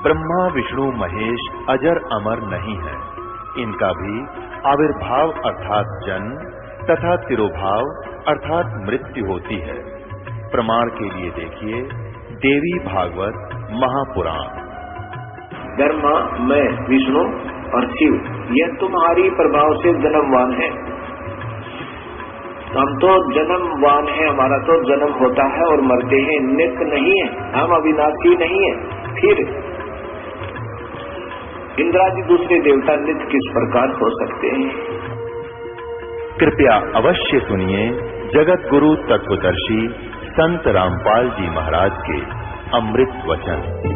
ब्रह्मा विष्णु महेश अजर अमर नहीं है, इनका भी आविर्भाव अर्थात जन्म तथा तिरोभाव अर्थात मृत्यु होती है। प्रमाण के लिए देखिए देवी भागवत महापुराण। ब्रह्मा, मैं, विष्णु और शिव, यह तुम्हारी प्रभाव से जन्मवान है। हम तो जन्मवान है, हमारा तो जन्म होता है और मरते हैं, नित्य नहीं है, हम अविनाशी नहीं है। फिर इंद्रादि दूसरे देवता नित्य किस प्रकार हो सकते हैं? कृपया अवश्य सुनिए जगत गुरु तत्वदर्शी संत रामपाल जी महाराज के अमृत वचन।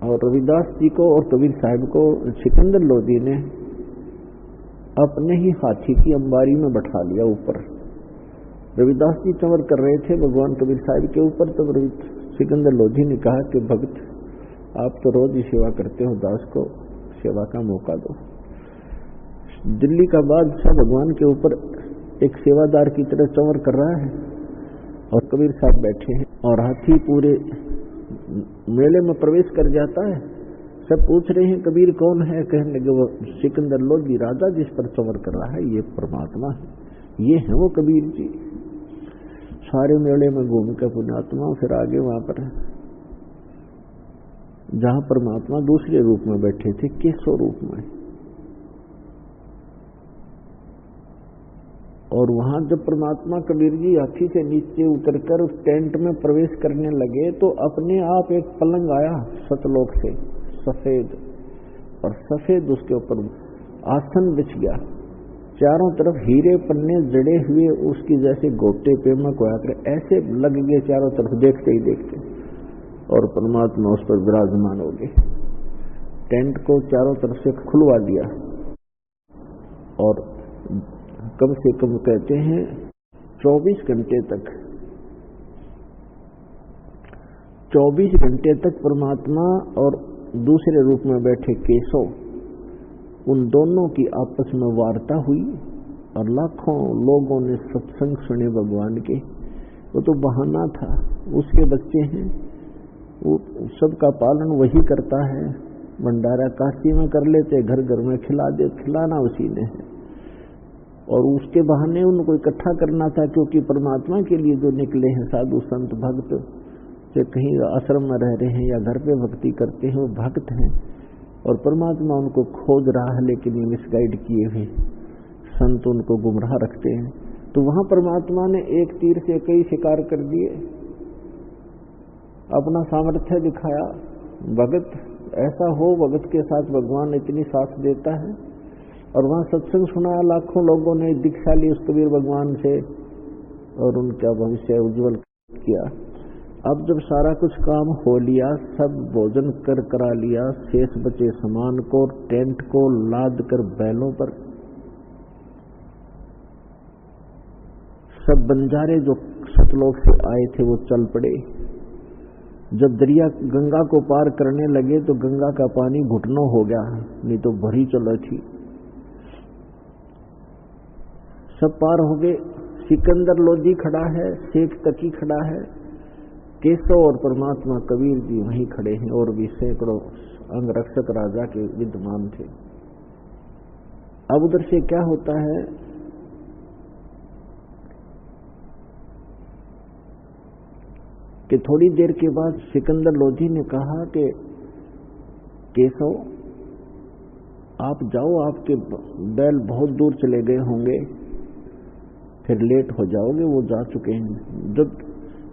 और रविदास जी को और कबीर साहब को सिकंदर लोधी ने अपने ही हाथी की अंबारी में बैठा लिया ऊपर। रविदास जी चंवर कर रहे थे भगवान कबीर साहब के ऊपर, तब सिकंदर लोधी ने कहा कि भक्त, आप तो रोज ही सेवा करते हो, दास को सेवा का मौका दो। दिल्ली का बादशाह भगवान के ऊपर एक सेवादार की तरह चंवर कर रहा है और कबीर साहब बैठे हैं और हाथी पूरे मेले में प्रवेश कर जाता है। सब पूछ रहे हैं कबीर कौन है? कहने लगे वो सिकंदर लोधी राजा जिस पर चंवर कर रहा है, ये परमात्मा है, ये है वो कबीर जी। सारे मेले में घूम कर पुण्यात्मा फिर आगे वहां पर जहां परमात्मा दूसरे रूप में बैठे थे, केशव रूप में, और वहां जब परमात्मा कबीर जी हाथी से नीचे उतरकर उस टेंट में प्रवेश करने लगे तो अपने आप एक पलंग आया सतलोक से, सफेद, और सफेद उसके ऊपर आसन बिछ गया, चारों तरफ हीरे पन्ने जड़े हुए उसकी जैसे गोटे पे में कोया करे ऐसे लग गए चारों तरफ देखते ही देखते, और परमात्मा उस पर विराजमान हो गए। टेंट को चारों तरफ से खुलवा दिया और कम से कम कहते हैं 24 घंटे तक परमात्मा और दूसरे रूप में बैठे केशव, उन दोनों की आपस में वार्ता हुई और लाखों लोगों ने सत्संग सुने भगवान के। वो तो बहाना था, उसके बच्चे हैं, वो सबका पालन वही करता है। भंडारा काशी में कर लेते, घर घर में खिलाना उसी ने है, और उसके बहाने उनको इकट्ठा करना था, क्योंकि परमात्मा के लिए जो निकले हैं साधु संत भक्त, जो कहीं आश्रम में रह रहे हैं या घर पे भक्ति करते हैं, वो भक्त हैं और परमात्मा उनको खोज रहा है, लेकिन ये मिसगाइड किए हुए संत उनको गुमराह रखते हैं। तो वहां परमात्मा ने एक तीर से कई शिकार कर दिए, अपना सामर्थ्य दिखाया। भगत ऐसा हो, भगत के साथ भगवान इतनी साथ देता है। और वहां सत्संग सुनाया, लाखों लोगों ने दीक्षा ली उस कबीर भगवान से और उनका भविष्य उज्जवल किया। अब जब सारा कुछ काम हो लिया, सब भोजन करा लिया, शेष बचे सामान को टेंट को लाद कर बैलों पर, सब बंजारे जो सतलोक से आए थे वो चल पड़े। जब दरिया गंगा को पार करने लगे तो गंगा का पानी घुटनों हो गया, नहीं तो भरी चल रही थी। सब पार हो गए। सिकंदर लोधी खड़ा है, शेख तकी खड़ा है, केशव और परमात्मा कबीर जी वहीं खड़े हैं, और भी सैकड़ों अंगरक्षक राजा के विद्यमान थे। अब उधर से क्या होता है कि थोड़ी देर के बाद सिकंदर लोधी ने कहा कि केशव, आप जाओ, आपके बैल बहुत दूर चले गए होंगे, फिर लेट हो जाओगे, वो जा चुके हैं। जब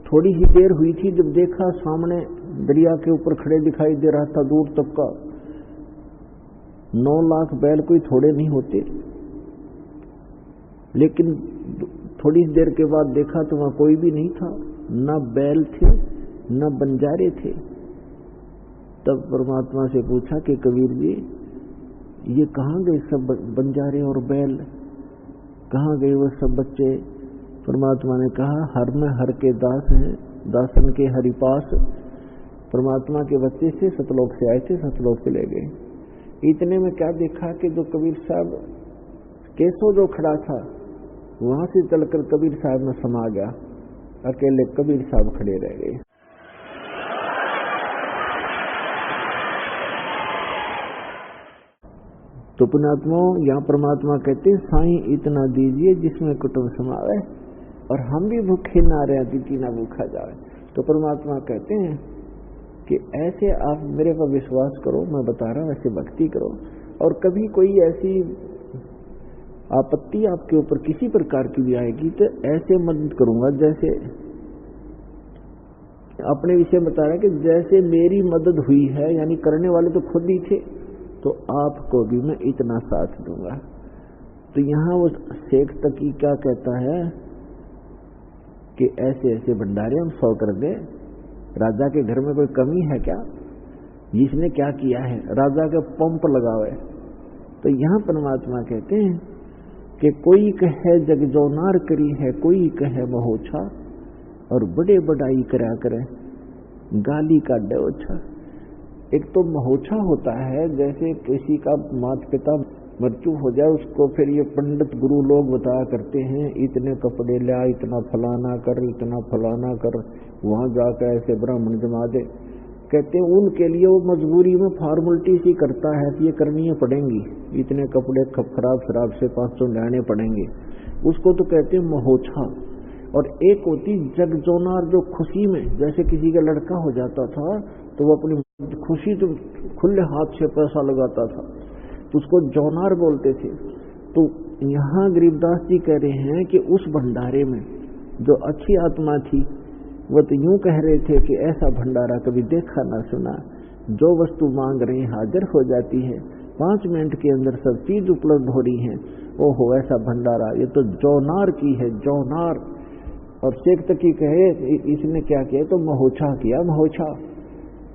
थोड़ी ही देर हुई थी, जब देखा सामने दरिया के ऊपर खड़े दिखाई दे रहा था दूर तक का 9 लाख बैल कोई थोड़े नहीं होते। लेकिन थोड़ी देर के बाद देखा तो वहां कोई भी नहीं था, न बैल थे न बंजारे थे। तब परमात्मा से पूछा कि कबीर जी, ये कहाँ गए सब बंजारे और बैल, कहाँ गए वो सब बच्चे? परमात्मा ने कहा, हर में हर के दास हैं, दासन के हरि पास। परमात्मा के बच्चे से सतलोक से आए थे, सतलोक चले गए। इतने में क्या देखा कि जो कबीर साहब केसो जो खड़ा था, वहां से चलकर कबीर साहब में समा गया, अकेले कबीर साहब खड़े रह गए। तो पुण्यात्माओं, यहाँ परमात्मा कहते हैं, साईं इतना दीजिए जिसमें कुटुंब समावे, और हम भी भूखे ना रहे, अतिथि ना भूखा जाए। तो परमात्मा कहते हैं कि ऐसे आप मेरे पर विश्वास करो, मैं बता रहा हूं, ऐसे भक्ति करो। और कभी कोई ऐसी आपत्ति आपके ऊपर किसी प्रकार की भी आएगी तो ऐसे मदद करूंगा, जैसे अपने विषय बता रहा है कि जैसे मेरी मदद हुई है, यानी करने वाले तो खुद ही थे, तो आपको भी मैं इतना साथ दूंगा। तो यहाँ वो शेख तकी क्या कहता है कि ऐसे ऐसे भंडारे हम 100 कर दे, राजा के घर में कोई कमी है क्या? जिसने क्या किया है, राजा के पंप लगावे। तो यहाँ परमात्मा कहते हैं कि कोई कहे जग जोनार करी है, कोई कहे महोछा, और बड़े बड़ाई करा करे गाली का डोछा। एक तो महोछा होता है, जैसे किसी का माता पिता मृत्यु हो जाए, उसको फिर ये पंडित गुरु लोग बताया करते हैं, इतने कपड़े ला, इतना फलाना कर, इतना फलाना कर, वहां जाकर ऐसे ब्राह्मण जमा दे। कहते हैं उनके लिए वो मजबूरी में फॉर्मेलिटी सी करता है कि ये करनी पड़ेंगी, इतने कपड़े खराब शराब से 500 लाने पड़ेंगे, उसको तो कहते हैं महोछा। और एक होती जग जोनार, जो खुशी में, जैसे किसी का लड़का हो जाता था तो वो अपनी खुशी तो खुले हाथ से पैसा लगाता था, तो उसको जोनार बोलते थे। तो यहाँ गरीबदास जी कह रहे हैं कि उस भंडारे में जो अच्छी आत्मा थी, वो तो यूं कह रहे थे कि ऐसा भंडारा कभी देखा ना सुना, जो वस्तु मांग रहे हैं हाजिर हो जाती है, 5 मिनट के अंदर सब चीज उपलब्ध हो रही है। ओहो, ऐसा भंडारा, ये तो जोनार की है, जोनार। और शेख तकी कहे इसने क्या किया, तो महोछा किया, महोछा।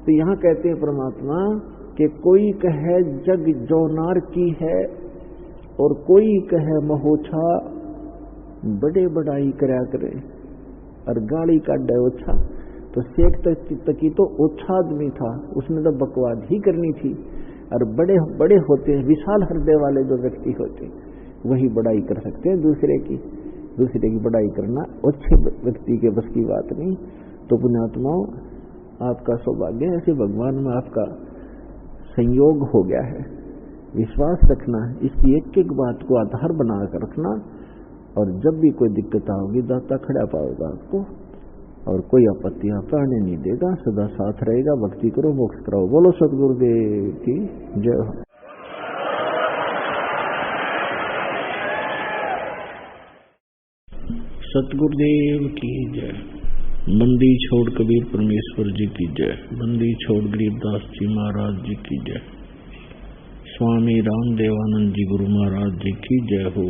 तो यहाँ कहते हैं परमात्मा कि कोई कहे जग जोनार की है और कोई कहे महोछा, बड़े बड़ाई करा करे और गाली का डोछा। तो शेख तकी तो ओछा आदमी था, उसने तो बकवाद ही करनी थी। और बड़े बड़े होते हैं, विशाल हृदय वाले जो व्यक्ति होते हैं, वही बड़ाई कर सकते हैं दूसरे की बड़ाई करना अच्छे व्यक्ति के बस की बात नहीं। तो पुण्यात्माओं, आपका सौभाग्य है, ऐसे भगवान में आपका संयोग हो गया है। विश्वास रखना, इसकी एक एक बात को आधार बनाकर रखना, और जब भी कोई दिक्कत आओगी दाता खड़ा पाएगा आपको, और कोई आपत्ति आप आने नहीं देगा, सदा साथ रहेगा। भक्ति करो, मोक्ष कराओ। बोलो सतगुरुदेव की जय हो। सतगुरुदेव की जय। बंदी छोड़ कबीर परमेश्वर जी की जय। बंदी छोड़ गरीबदास जी महाराज जी की जय। स्वामी रामदेवानंद जी गुरु महाराज जी की जय हो।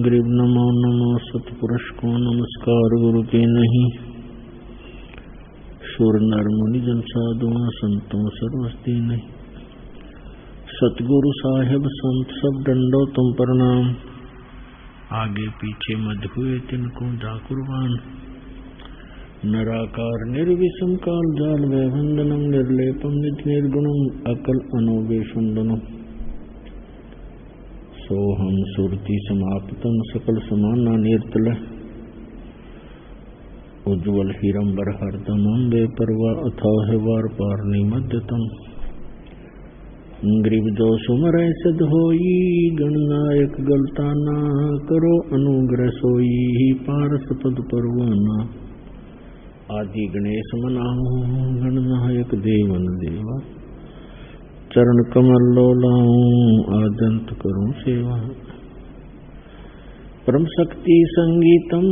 गरीब नमो नमो सतपुरुष को नमस्कार गुरु के नहीं। सुर नर मुनि जन साधुओं संतों सर्वस्ती नहीं। सतगुरु साहिब संत सब डंडो तुम प्रणाम। आगे पीछे मध्य हुए तिनको जा कुर्बान। नराकार निर्विषम काल जाल वैवंदनम निर्लेपम निज निर्गुणम अकल अनोवेशुंदनम। सोहम सुरति समाप्तम सकल समाना निर्तल। उज्ज्वल हिरंबर हरदमम बेपरवा अथाह वार पारनी मध्यतम। गरीब जो सुमर सिद्ध होई गणनायक गलता ना करो अनुग्रह सोई पारस पद परवाना। आदि गणेश मनाऊं, गणनायक देवन देवा, चरण कमल लोलाऊं, आद्यंत करूं सेवा। परम शक्ति संगीतम,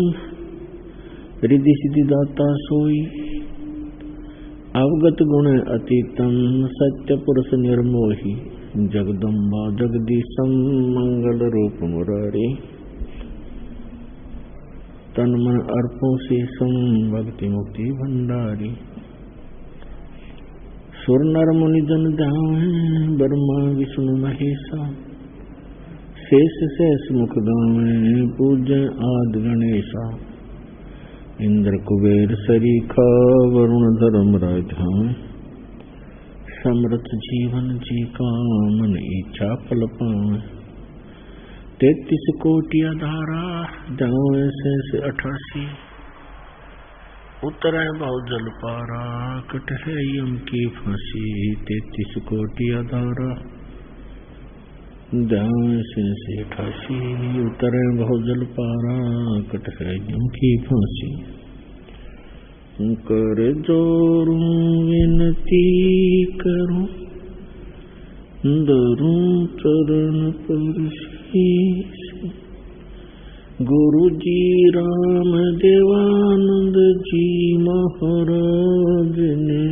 रिद्धि सिद्धि दाता सोई, अवगत गुण अतीतम, सत्य पुरुष निर्मोही, जगदम्बा जगदीशम, मंगल रूप मुरारी, तन मन अर्पों से सम, भक्ति मुक्ति भंडारी। सुर नर मुनि जन ध्यान, ब्रह्मा विष्णु महेशा, शेष शेष मुख गावे, पूज्य आदि गणेशा। इंद्र कुबेर सरीखा, वरुण धर्म राय ध्यान, समृत जीवन जी का, मन इच्छा फल पावे। 33 कोटि अधारा, जावे शेष 88, उतरे बहुत जल पारा, कट है यम की फांसी। 33 कोटि अधारा, जावे शेष 88, उतरे बहुत जल पारा, कट है यम की फांसी। कर जोरू विनती करूं, धरूं चरण पर शीश। गुरु जी राम देवानंद जी महाराज ने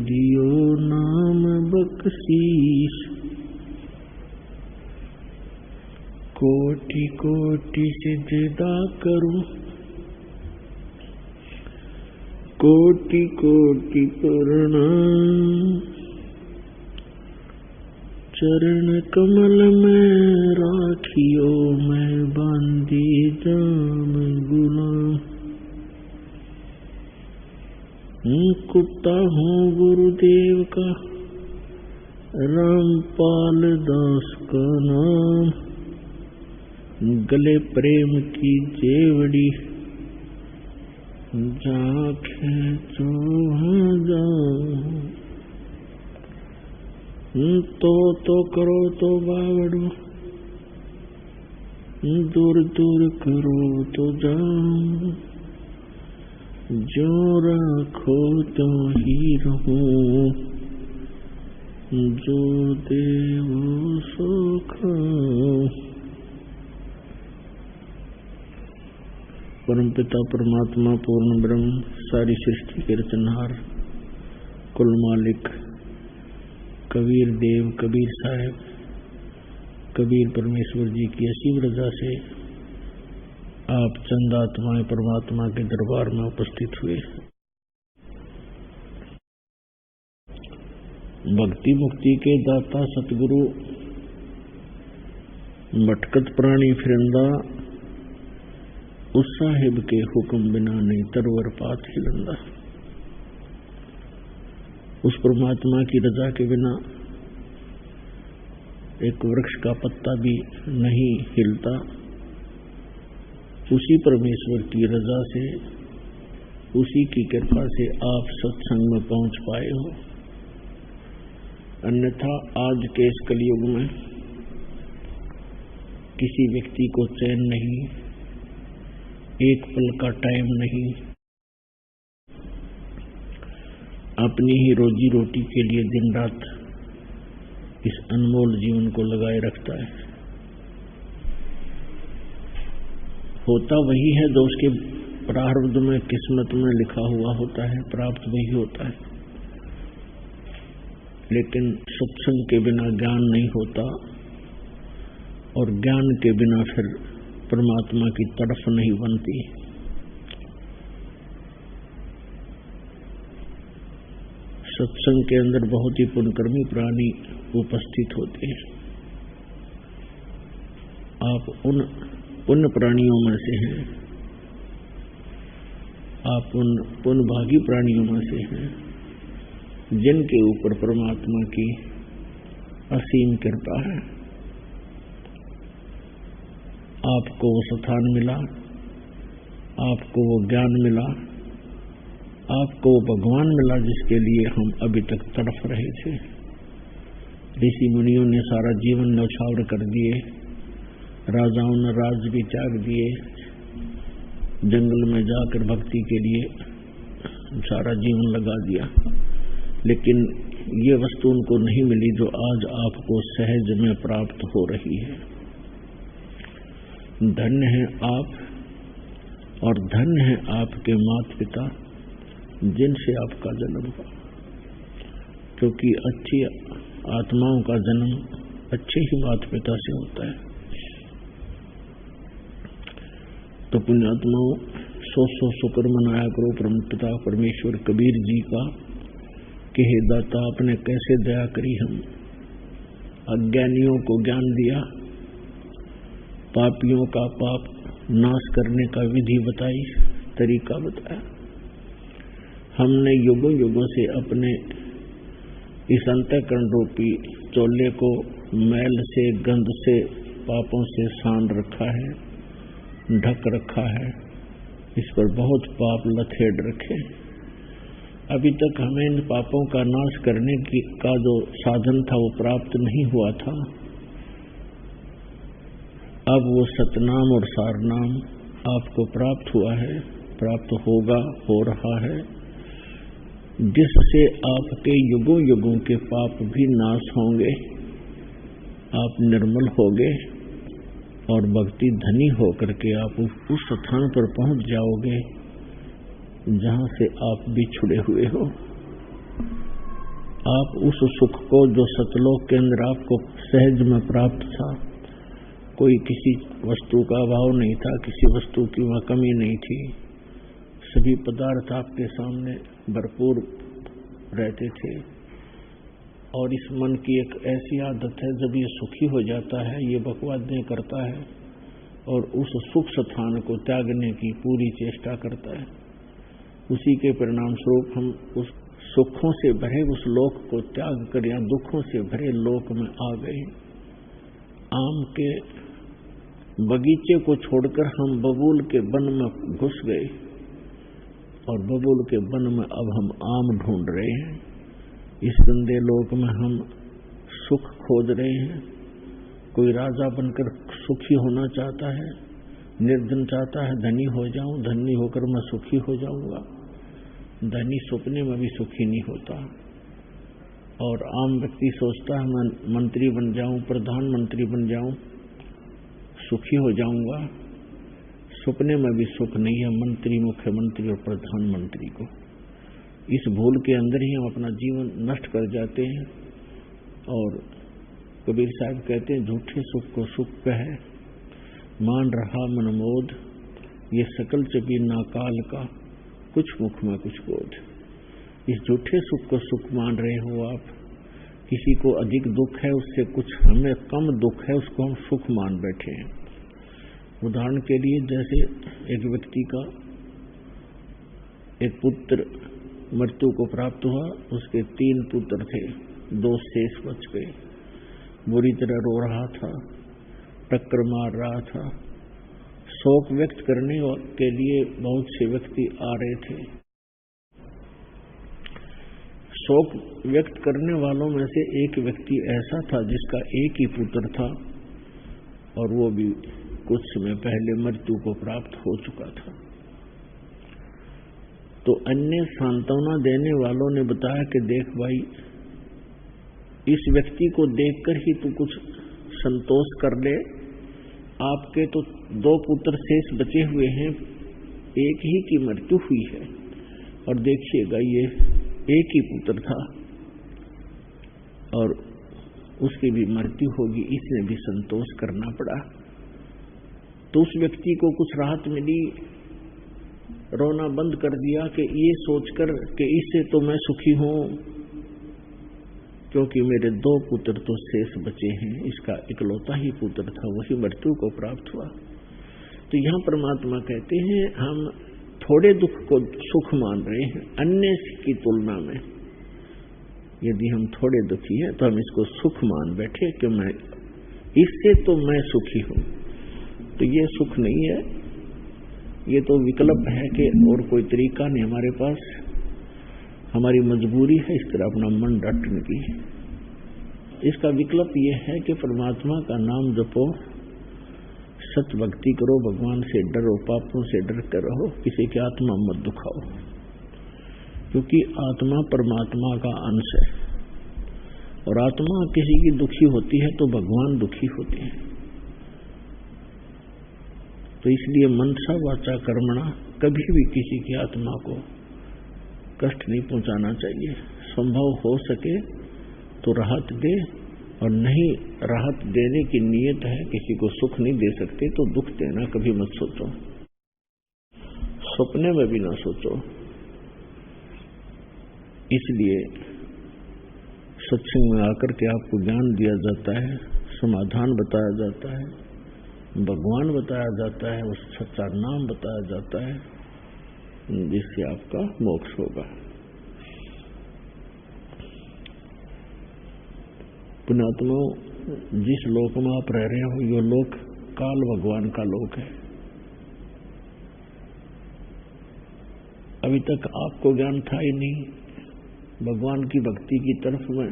दियो नाम बख्शीश। कोटि कोटि सिजदा करूं, कोटि कोटि प्रणाम। चरण कमल में राखियो, मैं बांधी जाम गुलाम। कुत्ता हूँ गुरुदेव का, रामपाल दास का नाम। गले प्रेम की जेवड़ी, जा खेचो जाऊं। तो करो तो बावड़ो, दूर दूर करो तो जाऊं। जो रखो तो ही रहूं, जो देवो सो खाऊं। परम पिता परमात्मा पूर्ण ब्रह्म, सारी सृष्टि के रचनहार, कुल मालिक कबीर देव कबीर साहब कबीर परमेश्वर जी की असीम रजा से आप चंद आत्माएं परमात्मा के दरबार में उपस्थित हुए। भक्ति मुक्ति के दाता सतगुरु, भटकत प्राणी फिरंदा, उस साहिब के हुक्म बिना नहीं तरवर पात हिलंदा। उस परमात्मा की रजा के बिना एक वृक्ष का पत्ता भी नहीं हिलता। उसी परमेश्वर की रजा से, उसी की कृपा से आप सत्संग में पहुंच पाए हो। अन्यथा आज के इस कलयुग में किसी व्यक्ति को चैन नहीं, एक पल का टाइम नहीं, अपनी ही रोजी रोटी के लिए दिन रात इस अनमोल जीवन को लगाए रखता है। होता वही है जो उसके प्रारब्ध में, किस्मत में लिखा हुआ होता है, प्राप्त वही होता है। लेकिन सत्संग के बिना ज्ञान नहीं होता, और ज्ञान के बिना फिर परमात्मा की तरफ नहीं बनती। सत्संग के अंदर बहुत ही पुण्यकर्मी प्राणी उपस्थित होते हैं। आप उन पुण्य प्राणियों में से हैं, आप उन पुण्यभागी प्राणियों में से हैं जिनके ऊपर परमात्मा की असीम कृपा है। आपको वो स्थान मिला, आपको वो ज्ञान मिला, आपको वो भगवान मिला जिसके लिए हम अभी तक तड़फ रहे थे। ऋषि मुनियों ने सारा जीवन न्यौछावर कर दिए, राजाओं ने राज भी त्याग दिए, जंगल में जाकर भक्ति के लिए सारा जीवन लगा दिया, लेकिन ये वस्तु उनको नहीं मिली जो आज आपको सहज में प्राप्त हो रही है। धन्य है आप और धन्य है आपके माता पिता जिनसे आपका जन्म हुआ, क्योंकि अच्छी आत्माओं का जन्म अच्छे ही माता पिता से होता है। तो पुण्यात्माओं, सौ शुक्र मनाया करो परम पिता परमेश्वर कबीर जी का कि हे दाता आपने कैसे दया करी, हम अज्ञानियों को ज्ञान दिया, पापियों का पाप नाश करने का विधि बताई, तरीका बताया। हमने युगों युगों से अपने इस अंतःकरण रूपी चोले को मैल से, गंध से, पापों से सान रखा है, ढक रखा है, इस पर बहुत पाप लथेड़ रखे। अभी तक हमें इन पापों का नाश करने का जो साधन था वो प्राप्त नहीं हुआ था। अब वो सतनाम और सारनाम आपको प्राप्त हुआ है, प्राप्त होगा, हो रहा है, जिससे आपके युगों युगों के पाप भी नाश होंगे, आप निर्मल होगे और भक्ति धनी होकर के आप उस स्थान पर पहुंच जाओगे जहां से आप भी छुड़े हुए हो। आप उस सुख को जो सतलोक के अंदर आपको सहज में प्राप्त था, कोई किसी वस्तु का अभाव नहीं था, किसी वस्तु की वहां कमी नहीं थी, सभी पदार्थ आपके सामने भरपूर रहते थे। और इस मन की एक ऐसी आदत है, जब ये सुखी हो जाता है, ये बकवादें करता है और उस सुख स्थान को त्यागने की पूरी चेष्टा करता है। उसी के परिणाम स्वरूप हम उस सुखों से भरे उस लोक को त्याग कर या दुखों से भरे लोक में आ गए। आम के बगीचे को छोड़कर हम बबूल के वन में घुस गए और बबूल के वन में अब हम आम ढूंढ रहे हैं। इस गंदे लोक में हम सुख खोज रहे हैं। कोई राजा बनकर सुखी होना चाहता है, निर्धन चाहता है धनी हो जाऊं, धनी होकर मैं सुखी हो जाऊंगा। धनी सपने में भी सुखी नहीं होता। और आम व्यक्ति सोचता है मैं मंत्री बन जाऊं, प्रधानमंत्री बन जाऊं, सुखी हो जाऊंगा। सपने में भी सुख नहीं है मंत्री, मुख्यमंत्री और प्रधानमंत्री को। इस भूल के अंदर ही हम अपना जीवन नष्ट कर जाते हैं। और कबीर साहब कहते हैं, झूठे सुख को सुख कहे, मान रहा मनमोद, ये सकल चबी नाकाल का, कुछ मुख में कुछ बोध। इस झूठे सुख को सुख मान रहे हो आप। किसी को अधिक दुख है, उससे कुछ हमें कम दुख है, उसको हम सुख मान बैठे हैं। उदाहरण के लिए, जैसे एक व्यक्ति का एक पुत्र मृत्यु को प्राप्त हुआ, उसके 3 पुत्र थे, 2 शेष बच गए। बुरी तरह रो रहा था, टक्कर मार रहा था। शोक व्यक्त करने के लिए बहुत से व्यक्ति आ रहे थे। शोक व्यक्त करने वालों में से एक व्यक्ति ऐसा था जिसका एक ही पुत्र था और वो भी कुछ समय पहले मृत्यु को प्राप्त हो चुका था। तो अन्य सांत्वना देने वालों ने बताया कि देख भाई, इस व्यक्ति को देखकर ही तू कुछ संतोष कर ले। आपके तो 2 पुत्र शेष बचे हुए हैं, एक ही की मृत्यु हुई है और देखिएगा ये एक ही पुत्र था और उसकी भी मृत्यु होगी, इसने भी संतोष करना पड़ा। तो उस व्यक्ति को कुछ राहत मिली, रोना बंद कर दिया कि ये सोचकर कि इससे तो मैं सुखी हूं क्योंकि मेरे 2 पुत्र तो शेष बचे हैं, इसका इकलौता ही पुत्र था, वही मृत्यु को प्राप्त हुआ। तो यहाँ परमात्मा कहते हैं हम थोड़े दुख को सुख मान रहे हैं अन्य की तुलना में। यदि हम थोड़े दुखी हैं तो हम इसको सुख मान बैठे कि मैं इससे तो मैं सुखी हूं। तो ये सुख नहीं है, ये तो विकल्प है कि और कोई तरीका नहीं हमारे पास। हमारी मजबूरी है इस तरह अपना मन रटने की। इसका विकल्प ये है कि परमात्मा का नाम जपो, सत भक्ति करो, भगवान से डरो, पापों से डर कर रहो, किसी की आत्मा मत दुखाओ। क्योंकि आत्मा परमात्मा का अंश है और आत्मा किसी की दुखी होती है तो भगवान दुखी होते हैं। तो इसलिए मनसा वाचा कर्मणा कभी भी किसी की आत्मा को कष्ट नहीं पहुंचाना चाहिए। संभव हो सके तो राहत दे, और नहीं राहत देने की नीयत है, किसी को सुख नहीं दे सकते तो दुख देना कभी मत सोचो, सपने में भी ना सोचो। इसलिए सत्संग में आकर के आपको ज्ञान दिया जाता है, समाधान बताया जाता है, भगवान बताया जाता है, उस सच्चा नाम बताया जाता है, जिससे आपका मोक्ष होगा। पुण्यात्माओं, जिस लोक में आप रह रहे हो ये लोक काल भगवान का लोक है। अभी तक आपको ज्ञान था ही नहीं, भगवान की भक्ति की तरफ में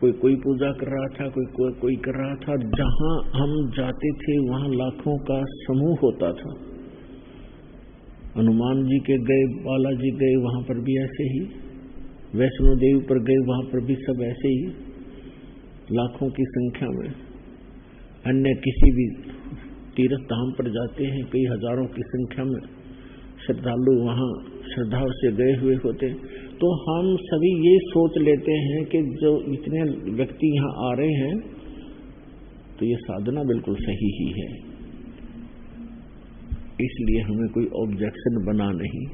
कोई पूजा कर रहा था, कोई कर रहा था। जहां हम जाते थे वहां लाखों का समूह होता था। हनुमान जी के गए, बालाजी गए, वहां पर भी ऐसे ही, वैष्णो देवी पर गए, वहां पर भी सब ऐसे ही लाखों की संख्या में। अन्य किसी भी तीर्थ धाम पर जाते हैं, कई हजारों की संख्या में श्रद्धालु वहां श्रद्धाओं से गए हुए होते। तो हम सभी ये सोच लेते हैं कि जो इतने व्यक्ति यहाँ आ रहे हैं तो ये साधना बिल्कुल सही ही है, इसलिए हमें कोई ऑब्जेक्शन बना नहीं।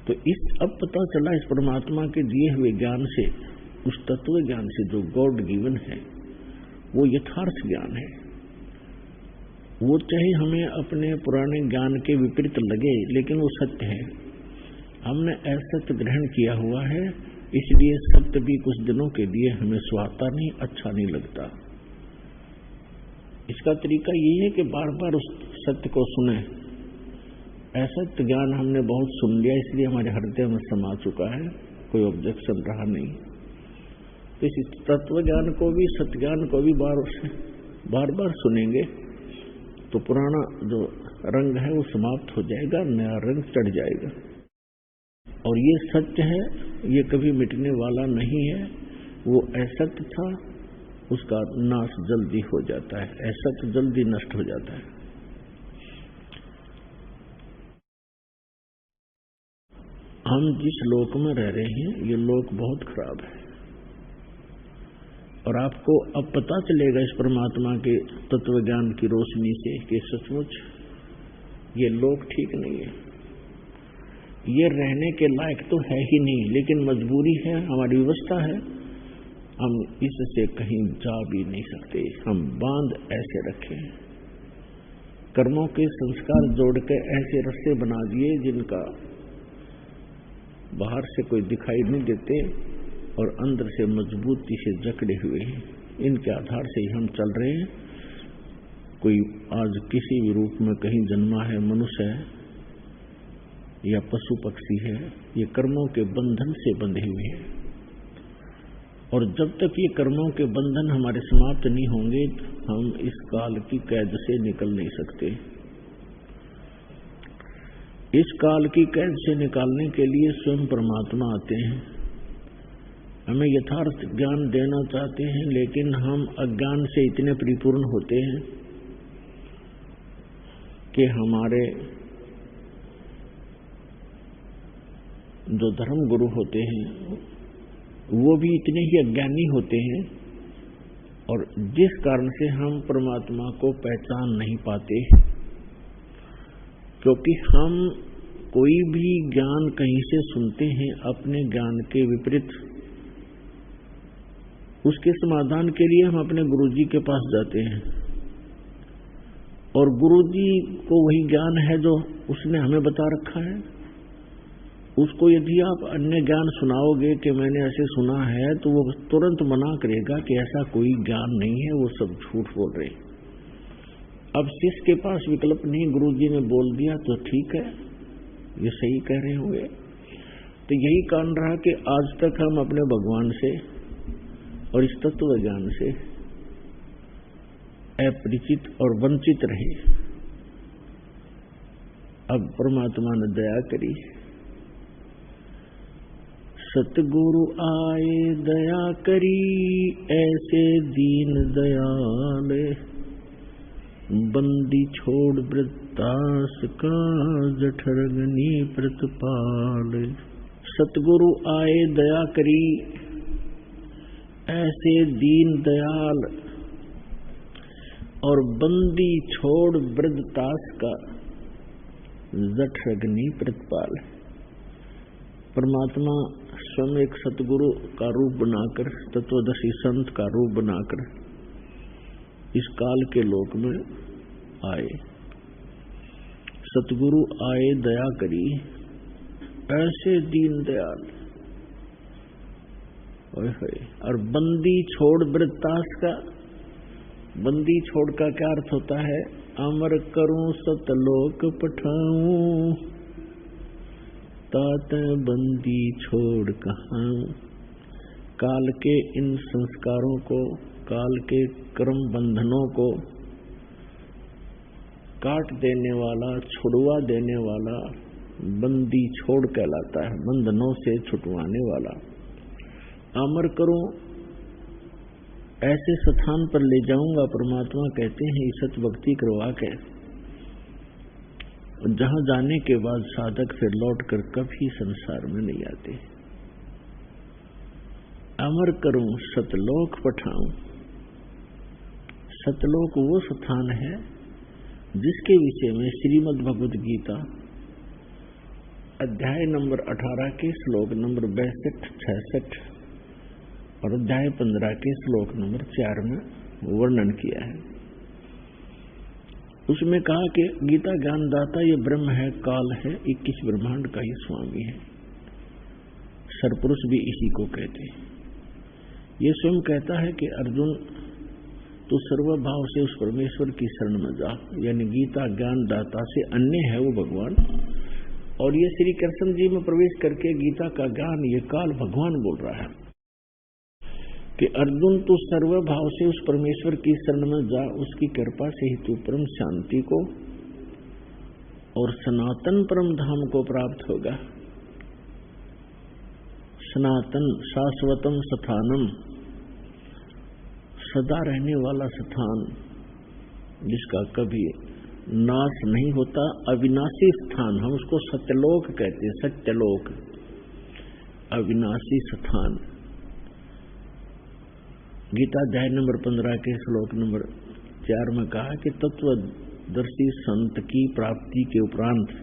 तो अब पता चला इस परमात्मा के दिए हुए ज्ञान से, उस तत्व ज्ञान से जो गॉड गिवन है, वो यथार्थ ज्ञान है। वो चाहे हमें अपने पुराने ज्ञान के विपरीत लगे, लेकिन वो सत्य है। हमने असत्य ग्रहण किया हुआ है, इसलिए सत्य भी कुछ दिनों के लिए हमें सुहाता नहीं, अच्छा नहीं लगता। इसका तरीका यही है कि बार बार उस सत्य को सुने। असत्य ज्ञान हमने बहुत सुन लिया, इसलिए हमारे हृदय में समा चुका है, कोई ऑब्जेक्शन रहा नहीं। तो इस तत्व ज्ञान को भी, सत्य ज्ञान को भी बार बार सुनेंगे तो पुराना जो रंग है वो समाप्त हो जाएगा, नया रंग चढ़ जाएगा। और ये सत्य है, ये कभी मिटने वाला नहीं है। वो असत्य था, उसका नाश जल्दी हो जाता है, असत्य जल्दी नष्ट हो जाता है। हम जिस लोक में रह रहे हैं ये लोक बहुत खराब है, और आपको अब पता चलेगा इस परमात्मा के तत्व ज्ञान की रोशनी से कि सचमुच ये लोक ठीक नहीं है, ये रहने के लायक तो है ही नहीं, लेकिन मजबूरी है, हमारी व्यवस्था है, हम इससे कहीं जा भी नहीं सकते। हम बांध ऐसे रखे, कर्मों के संस्कार जोड़ के ऐसे रस्ते बना दिए जिनका बाहर से कोई दिखाई नहीं देते और अंदर से मजबूती से जकड़े हुए हैं। इनके आधार से ही हम चल रहे हैं। कोई आज किसी भी रूप में कहीं जन्मा है, मनुष्य है या पशु पक्षी है, ये कर्मों के बंधन से बंधे हुए हैं, और जब तक ये कर्मों के बंधन हमारे समाप्त नहीं होंगे हम इस काल की कैद से निकल नहीं सकते। इस काल की कैद से निकालने के लिए स्वयं परमात्मा आते हैं, हमें यथार्थ ज्ञान देना चाहते हैं, लेकिन हम अज्ञान से इतने परिपूर्ण होते हैं कि हमारे जो धर्म गुरु होते हैं वो भी इतने ही अज्ञानी होते हैं, और जिस कारण से हम परमात्मा को पहचान नहीं पाते, क्योंकि हम कोई भी ज्ञान कहीं से सुनते हैं अपने ज्ञान के विपरीत, उसके समाधान के लिए हम अपने गुरुजी के पास जाते हैं, और गुरुजी को वही ज्ञान है जो उसने हमें बता रखा है। उसको यदि आप अन्य ज्ञान सुनाओगे कि मैंने ऐसे सुना है, तो वो तुरंत मना करेगा कि ऐसा कोई ज्ञान नहीं है, वो सब झूठ बोल रहे। अब शिष्य के पास विकल्प नहीं, गुरुजी ने बोल दिया तो ठीक है, ये सही कह रहे होंगे। तो यही कारण रहा कि आज तक हम अपने भगवान से और इस तत्व ज्ञान से अपरिचित और वंचित रहे। अब परमात्मा ने दया करी सतगुरु आए दया करी, ऐसे दीन दयाल, बंदी छोड़ वृत्तास का, जठरगनी प्रतिपाल। सतगुरु आए दया करी, ऐसे दीन दयाल, और बंदी छोड़ वृद्धतास का, जठरग्नि प्रतिपाल। परमात्मा स्वयं एक सतगुरु का रूप बनाकर, तत्वदर्शी संत का रूप बनाकर इस काल के लोक में आए। सतगुरु आए दया करी, ऐसे दीन दयाल, और बंदी छोड़ वृत्तास का। बंदी छोड़ का क्या अर्थ होता है? अमर करूं सतलोक पठाऊं, तात बंदी छोड़ कहां। काल के इन संस्कारों को, काल के कर्म बंधनों को काट देने वाला, छुड़वा देने वाला बंदी छोड़ कहलाता है, बंधनों से छुटवाने वाला। अमर करूं, ऐसे स्थान पर ले जाऊंगा, परमात्मा कहते हैं ईसत भक्ति करवा के, जहां जाने के बाद साधक फिर लौटकर कभी संसार में नहीं आते। अमर करूं सतलोक पठाऊं। सतलोक वो स्थान है जिसके विषय में श्रीमद् भगवद गीता अध्याय नंबर 18 के श्लोक नंबर 62, 66 और अध्याय 15 के श्लोक नंबर 4 में वर्णन किया है। उसमें कहा कि गीता ज्ञानदाता ये ब्रह्म है, काल है, 21 ब्रह्मांड का ही स्वामी है। सरपुरुष भी इसी को कहते हैं। ये स्वयं कहता है कि अर्जुन तू सर्वभाव से उस परमेश्वर की शरण में जा, यानी गीता ज्ञानदाता से अन्य है वो भगवान। और ये श्री कृष्ण जी में प्रवेश करके गीता का ज्ञान ये काल भगवान बोल रहा है कि अर्जुन तू सर्वभाव से उस परमेश्वर की शरण में जा, उसकी कृपा से ही तू परम शांति को और सनातन परम धाम को प्राप्त होगा। सनातन शाश्वतम स्थानम, सदा रहने वाला स्थान जिसका कभी नाश नहीं होता, अविनाशी स्थान, हम उसको सत्यलोक कहते हैं। सत्यलोक, अविनाशी स्थान। गीता अध्याय नंबर 15 के श्लोक नंबर 4 में कहा कि तत्वदर्शी संत की प्राप्ति के उपरांत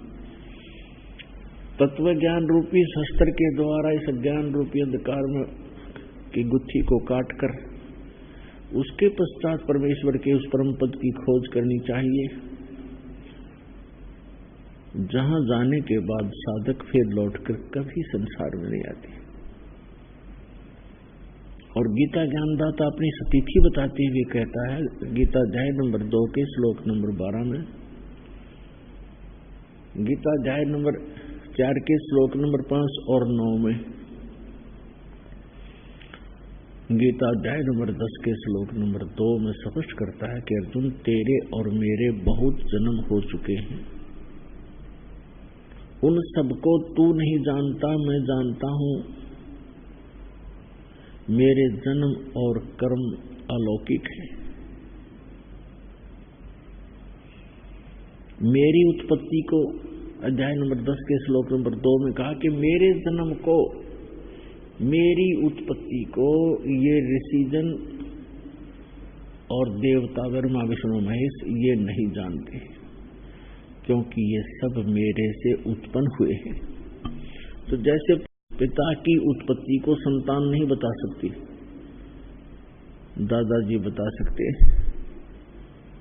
तत्व ज्ञान रूपी शस्त्र के द्वारा इस ज्ञान रूपी अंधकार में की गुत्थी को काटकर उसके पश्चात परमेश्वर के उस परम पद की खोज करनी चाहिए, जहां जाने के बाद साधक फिर लौटकर कभी संसार में नहीं आते। और गीता ज्ञानदाता अपनी स्थिति बताते हुए कहता है, गीता अध्याय नंबर 2 के श्लोक नंबर 12 में, गीता अध्याय नंबर 4 के श्लोक नंबर 5 और 9 में, गीता अध्याय नंबर 10 के श्लोक नंबर 2 में स्पष्ट करता है कि अर्जुन तेरे और मेरे बहुत जन्म हो चुके हैं, उन सबको तू नहीं जानता, मैं जानता हूं। मेरे जन्म और कर्म अलौकिक है। मेरी उत्पत्ति को अध्याय नंबर 10 के श्लोक नंबर 2 में कहा कि मेरे जन्म को, मेरी उत्पत्ति को ये ऋषिजन और देवता ब्रह्मा विष्णु महेश ये नहीं जानते, क्योंकि ये सब मेरे से उत्पन्न हुए हैं। तो जैसे पिता की उत्पत्ति को संतान नहीं बता सकती, दादाजी बता सकते,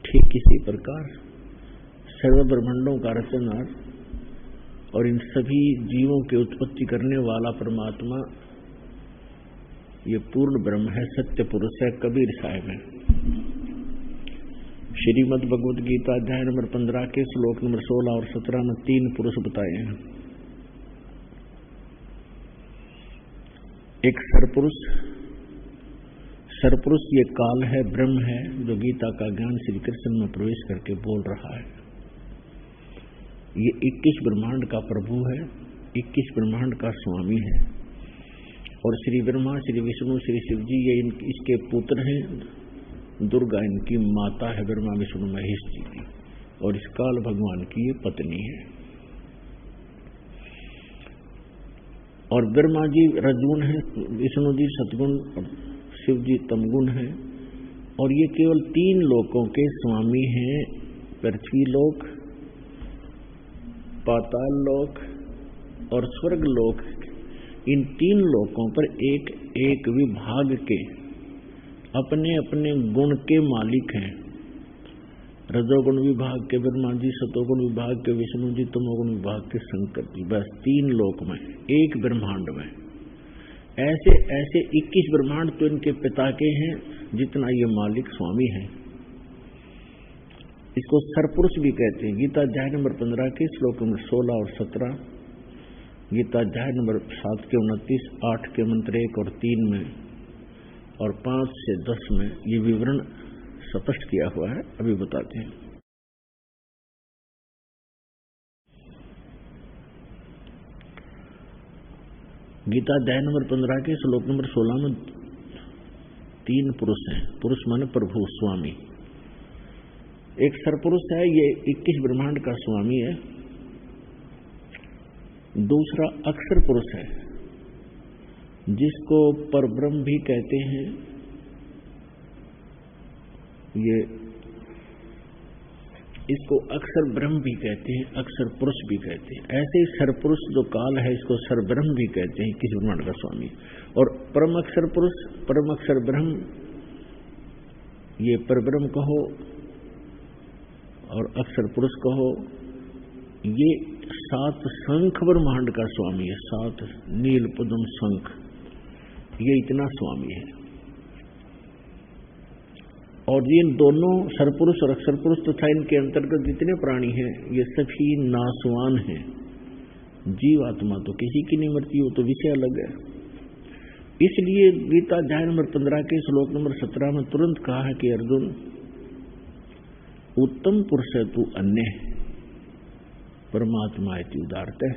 ठीक इसी प्रकार सर्व ब्रह्मांडों का रचनहार और इन सभी जीवों की उत्पत्ति करने वाला परमात्मा ये पूर्ण ब्रह्म है, सत्य पुरुष है, कबीर साहब है। श्रीमद् भगवद गीता अध्याय नंबर 15 के श्लोक नंबर 16 और 17 में 3 पुरुष बताए हैं। एक सरपुरुष, सरपुरुष ये काल है, ब्रह्म है, जो गीता का ज्ञान श्री कृष्ण में प्रवेश करके बोल रहा है। ये 21 ब्रह्मांड का प्रभु है, 21 ब्रह्मांड का स्वामी है। और श्री ब्रह्मा, श्री विष्णु, श्री शिव जी ये इसके पुत्र हैं। दुर्गा इनकी माता है, ब्रह्मा विष्णु महेश जी की, और इस काल भगवान की ये पत्नी है। और ब्रह्मा जी रजगुण है, विष्णु जी सतगुण, शिव जी तमगुण है। और ये केवल 3 लोकों के स्वामी हैं, पृथ्वी लोक, पाताल लोक और स्वर्ग लोक। इन 3 लोकों पर एक एक विभाग के अपने अपने गुण के मालिक हैं। रजोगुण विभाग के ब्रह्मा जी, सतोगुण विभाग के विष्णु जी, तमोगुण विभाग के शंकर जी। बस 3 लोक में, एक ब्रह्मांड में। ऐसे ऐसे 21 ब्रह्मांड तो इनके पिता के हैं, जितना ये मालिक स्वामी है। इसको सरपुरुष भी कहते हैं। गीता अध्याय नंबर 15 के श्लोक नंबर 16 और 17, गीता अध्याय नंबर 7 के 29, 8 के मंत्र 1 और 3 में, और 5 से 10 में ये विवरण स्पष्ट किया हुआ है। अभी बताते हैं। गीता अध्याय नंबर 15 के श्लोक नंबर 16 में 3 पुरुष हैं। पुरुष माने प्रभु, स्वामी। एक सरपुरुष है, ये 21 ब्रह्मांड का स्वामी है। दूसरा अक्षर पुरुष है, जिसको परब्रह्म भी कहते हैं। ये इसको अक्षर ब्रह्म भी कहते हैं, अक्षर पुरुष भी कहते हैं। ऐसे ही सरपुरुष जो काल है, इसको सर ब्रह्म भी कहते हैं, किस ब्रह्मांड का स्वामी। और परम अक्षर पुरुष, परम अक्षर ब्रह्म, ये परब्रह्म कहो और अक्षर पुरुष कहो, ये 7 शंख ब्रह्मांड का स्वामी है। 7 नील पद्म शंख, ये इतना स्वामी है। और ये दोनों सरपुरुष और अक्षर पुरुष तथा इनके अंतर्गत जितने प्राणी हैं, ये सभी नासवान हैं। जीव आत्मा तो किसी की नहीं मरती, हो तो विषय अलग है। इसलिए गीता अध्याय नंबर 15 के श्लोक नंबर 17 में तुरंत कहा है कि अर्जुन, उत्तम पुरुष है तू अन्य, परमात्मा है तू उदारत है।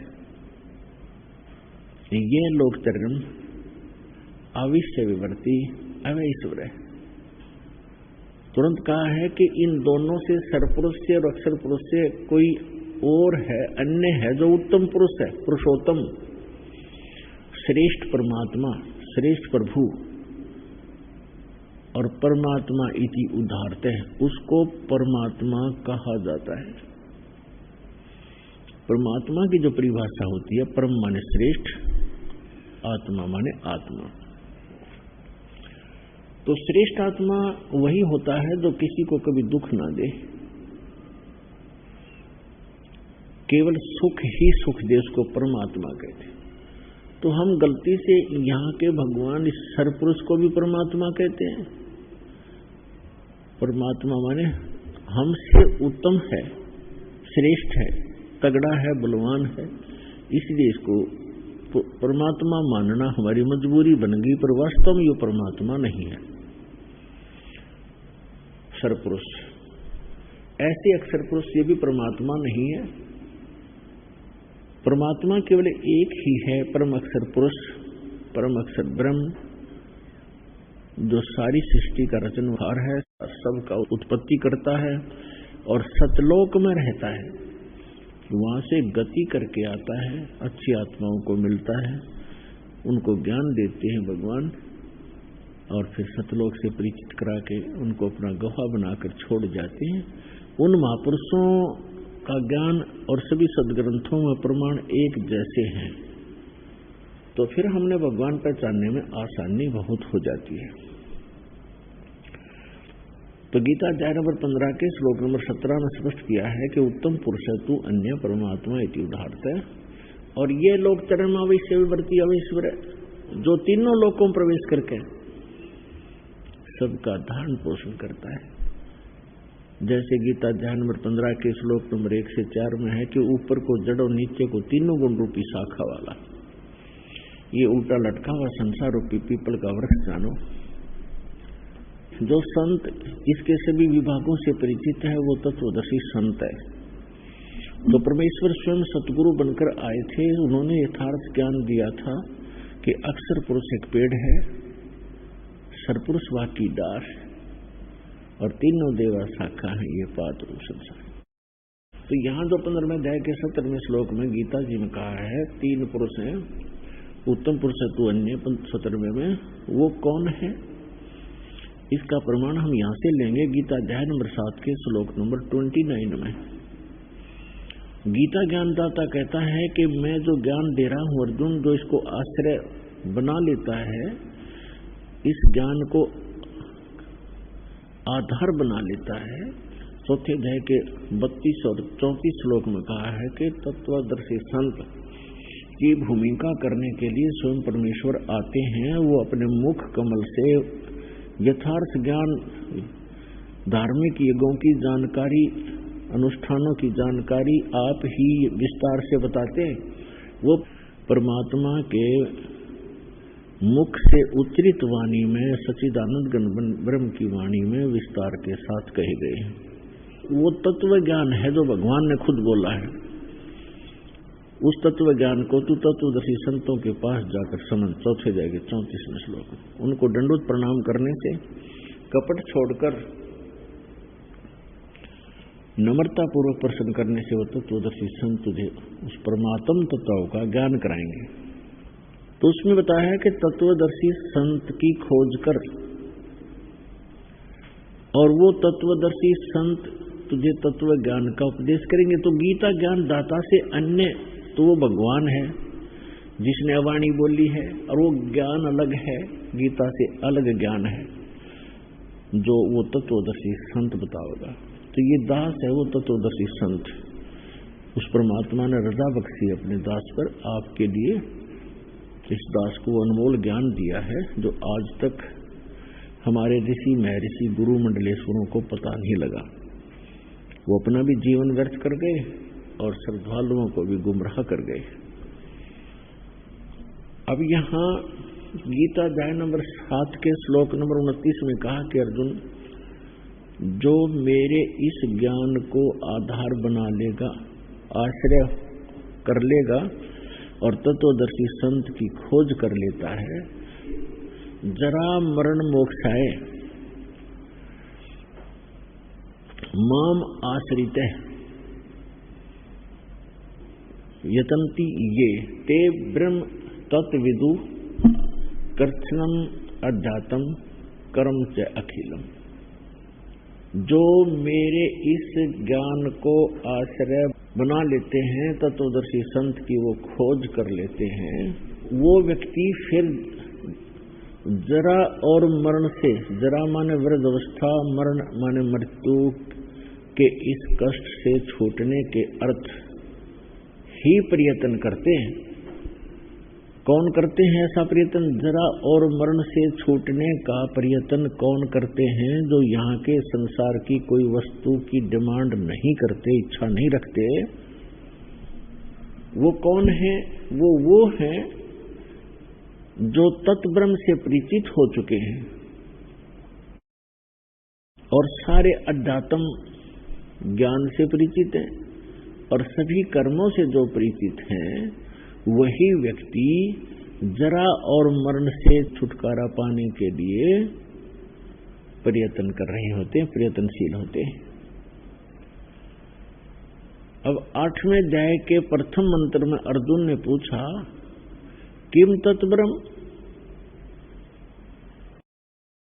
ये लोक चरण अविश्य विवर्ती अवैश्वर है। तुरंत कहा है कि इन दोनों से, सरपुरुष से और अक्षर पुरुष से, कोई और है, अन्य है, जो उत्तम पुरुष है, पुरुषोत्तम, श्रेष्ठ परमात्मा, श्रेष्ठ प्रभु। और परमात्मा इति उदारते है, उसको परमात्मा कहा जाता है। परमात्मा की जो परिभाषा होती है, परम माने श्रेष्ठ, आत्मा माने आत्मा। तो श्रेष्ठ आत्मा वही होता है जो किसी को कभी दुख ना दे, केवल सुख ही सुख दे, उसको परमात्मा कहते। तो हम गलती से यहाँ के भगवान इस सरपुरुष को भी परमात्मा कहते हैं। परमात्मा माने हमसे उत्तम है, श्रेष्ठ है, तगड़ा है, बलवान है, इसलिए इसको परमात्मा मानना हमारी मजबूरी बन गई, पर वास्तव में ये परमात्मा नहीं है, सरपुरुष। ऐसे अक्षर पुरुष ये भी परमात्मा नहीं है। परमात्मा केवल एक ही है, परम अक्षर पुरुष, परम अक्षर ब्रह्म, जो सारी सृष्टि का रचनहार है, सबका उत्पत्ति करता है और सतलोक में रहता है। वहां से गति करके आता है, अच्छी आत्माओं को मिलता है, उनको ज्ञान देते हैं भगवान, और फिर सतलोक से परिचित करा के उनको अपना गवाह बनाकर छोड़ जाते हैं। उन महापुरुषों का ज्ञान और सभी सदग्रंथों में प्रमाण एक जैसे हैं, तो फिर हमने भगवान पहचानने में आसानी बहुत हो जाती है। तो गीता अध्याय नंबर 15 के श्लोक नंबर 17 में स्पष्ट किया है कि उत्तम पुरुष है तू अन्य, परमात्मा इति उदारत है। और ये लोक चरण अवश्य विवर्ती अवैश्वर है, जो तीनों लोकों में प्रवेश करके सबका धारण पोषण करता है। जैसे गीता अध्याय नंबर 15 के श्लोक नंबर 1 से 4 में है कि ऊपर को जड़ और नीचे को तीनों गुण रूपी शाखा वाला ये उल्टा लटका हुआ संसार रूपी पीपल का वृक्ष जानो। जो संत इसके सभी विभागों से परिचित है वो तत्वदर्शी संत है। तो परमेश्वर स्वयं सतगुरु बनकर आए थे, उन्होंने यथार्थ ज्ञान दिया था कि अक्षर पुरुष एक पेड़ है, सरपुरुष वाकी डार और तीनों देवा शाखा है ये पात रूप संसार। तो यहाँ जो 15वें अध्याय के 17वें श्लोक में गीता जी ने कहा है 3 पुरुष हैं, उत्तम पुरुष है तू अन्य, 17वें में वो कौन है? इसका प्रमाण हम यहाँ से लेंगे गीता अध्याय नंबर 7 के श्लोक नंबर 29 में। गीता ज्ञानदाता कहता है कि मैं जो ज्ञान दे रहा हूं अर्जुन, जो इसको आश्रय बना लेता है, इस ज्ञान को आधार बना लेता है, चौथे अध्याय के 32 और 34 श्लोक में कहा है कि तत्वदर्शी संत की भूमिका करने के लिए स्वयं परमेश्वर आते हैं। वो अपने मुख कमल से यथार्थ ज्ञान, धार्मिक यज्ञों की जानकारी, अनुष्ठानों की जानकारी आप ही विस्तार से बताते हैं। वो परमात्मा के मुख से उच्चरित वाणी में, सच्चिदानंद घन ब्रह्म की वाणी में विस्तार के साथ कहे गए हैं। वो तत्व ज्ञान है जो भगवान ने खुद बोला है। उस तत्व ज्ञान को तू तत्वदर्शी संतों के पास जाकर समझ, चौथे अध्याय के 34वें श्लोक। उनको दंडवत प्रणाम करने से, कपट छोड़कर नम्रता पूर्वक प्रश्न करने से वो तत्वदर्शी संत तुझे उस परमात्म तत्व का ज्ञान कराएंगे। तो उसमें बताया है कि तत्वदर्शी संत की खोज कर, और वो तत्वदर्शी संत तुझे तत्व ज्ञान का उपदेश करेंगे। तो गीता ज्ञान दाता से अन्य तो वो भगवान है जिसने अवाणी बोली है, और वो ज्ञान अलग है, गीता से अलग ज्ञान है जो वो तत्वदर्शी संत बताएगा। तो ये दास है वो तत्वदर्शी संत। उस परमात्मा ने रजा बख्शी अपने दास पर, आपके लिए इस दास को अनमोल ज्ञान दिया है जो आज तक हमारे ऋषि महर्षि गुरु मंडलेश्वरों को पता नहीं लगा। वो अपना भी जीवन व्यर्थ कर गए और श्रद्धालुओं को भी गुमराह कर गए। अब यहाँ गीता अध्याय नंबर 7 के श्लोक नंबर 29 में कहा कि अर्जुन, जो मेरे इस ज्ञान को आधार बना लेगा, आश्रय कर लेगा और तत्वदर्शी संत की खोज कर लेता है, जरा मरण मोक्षाय माम आश्रित यतन्ति ये ते ब्रह्म तत्विदु कर्षणम अध्यात्म कर्म च अखिलम। जो मेरे इस ज्ञान को आश्रय बना लेते हैं, तत्वदर्शी संत की वो खोज कर लेते हैं, वो व्यक्ति फिर जरा और मरण से, जरा माने वृद्ध अवस्था, मरण माने मृत्यु के इस कष्ट से छूटने के अर्थ ही प्रयत्न करते हैं। कौन करते हैं ऐसा प्रयत्न? जरा और मरण से छूटने का प्रयत्न कौन करते हैं? जो यहाँ के संसार की कोई वस्तु की डिमांड नहीं करते, इच्छा नहीं रखते। वो कौन है? वो हैं जो तत्ब्रह्म से परिचित हो चुके हैं और सारे अध्यात्म ज्ञान से परिचित हैं और सभी कर्मों से जो परिचित हैं, वही व्यक्ति जरा और मरण से छुटकारा पाने के लिए प्रयत्न कर रहे होते हैं, प्रयत्नशील होते हैं। अब 8वें अध्याय के प्रथम मंत्र में अर्जुन ने पूछा, किम तत्ब्रह्म,